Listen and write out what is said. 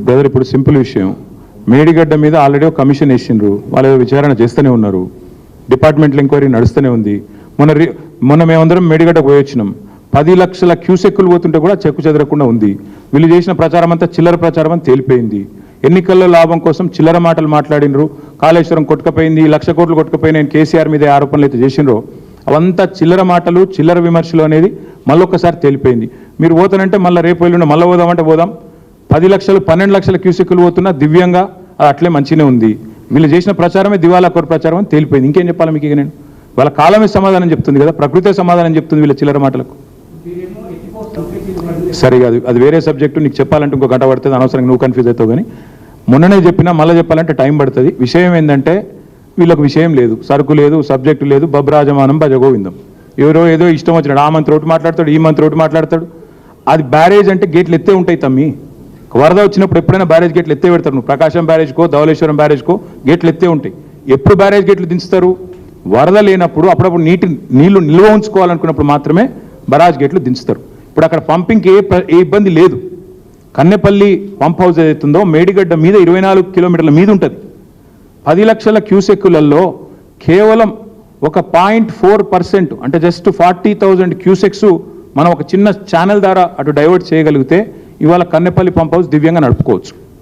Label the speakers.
Speaker 1: Brother, ఇప్పుడు simple విషయం, మేడిగడ్డ మీద ఆల్రెడీ ఒక కమిషన్ వేసిండ్రు, వాళ్ళు విచారణ చేస్తూనే ఉన్నారు, డిపార్ట్మెంటల్ ఎంక్వైరీ నడుస్తూనే ఉంది. మొన్న మేమందరం మేడిగడ్డ పోయి వచ్చినాం, 10 లక్షల క్యూసెక్కులు పోతుంటే కూడా చెక్కు చెదరకుండా ఉంది. వీళ్ళు చేసిన ప్రచారం అంతా చిల్లర ప్రచారం అని తేలిపోయింది. ఎన్నికల్లో లాభం కోసం చిల్లర మాటలు మాట్లాడినరు, కాళేశ్వరం కొట్టుకపోయింది, 1,00,000 కోట్లు కొట్టుకపోయిన కేసీఆర్ మీద ఆరోపణలు అయితే చేసినరో అవంతా చిల్లర మాటలు, చిల్లర విమర్శలు అనేది మళ్ళొక్కసారి తేలిపోయింది. మీరు పోతానంటే మళ్ళీ రేపు వెళ్ళిన మళ్ళీ పోదామంటే పోదాం. 10 లక్షలు 12 లక్షల క్యూసెక్కులు పోతున్నా దివ్యంగా అది అట్లే మంచిగానే ఉంది. వీళ్ళు చేసిన ప్రచారమే దివాలా కోర ప్రచారం అని తేలిపోయింది. ఇంకేం చెప్పాలి మీకు? ఇక నేను వాళ్ళ కాలమే సమాధానం చెప్తుంది కదా, ప్రకృతే సమాధానం చెప్తుంది వీళ్ళ చిల్లర మాటలకు. సరే, అది వేరే సబ్జెక్టు, నీకు చెప్పాలంటే ఇంకో గంట పడుతుంది, అనవసరంగా నువ్వు కన్ఫ్యూజ్ అవుతావు. కానీ మొన్ననే చెప్పినా మళ్ళీ చెప్పాలంటే టైం పడుతుంది. విషయం ఏంటంటే వీళ్ళకు విషయం లేదు, సరుకు లేదు, సబ్జెక్టు లేదు, బబ్రాజమానం భజగోవిందం. ఎవరో ఏదో ఇష్టం వచ్చినాడు, ఆ మంత్రి ఒకటి మాట్లాడతాడు, ఈ మంత్రి ఒకటి మాట్లాడతాడు. అది బ్యారేజ్ అంటే గేట్లు ఎత్తే ఉంటాయి తమ్మి. వరద వచ్చినప్పుడు ఎప్పుడైనా బ్యారేజ్ గేట్లు ఎత్తే పెడతారు. నువ్వు ప్రకాశం బ్యారేజ్కో ధవళేశ్వరం బ్యారేజ్కో గేట్లు ఎత్తే ఉంటాయి. ఎప్పుడు బ్యారేజ్ గేట్లు దించుతారు? వరద లేనప్పుడు, అప్పుడప్పుడు నీళ్లు నిల్వ ఉంచుకోవాలనుకున్నప్పుడు మాత్రమే బరాజ్ గేట్లు దించుతారు. ఇప్పుడు అక్కడ పంపింగ్కి ఏ ఇబ్బంది లేదు. కన్నెపల్లి పంప్ హౌస్ ఏదైతుందో మేడిగడ్డ మీద 24 కిలోమీటర్ల మీద ఉంటుంది. 10 లక్షల క్యూసెక్కులలో కేవలం ఒక 0.4% అంటే జస్ట్ 40,000 క్యూసెక్స్ మనం ఒక చిన్న ఛానల్ ద్వారా అటు డైవర్ట్ చేయగలిగితే ఇవాళ కన్నెపల్లి పంప్ హౌస్ దివ్యంగా నడుపుకోవచ్చు.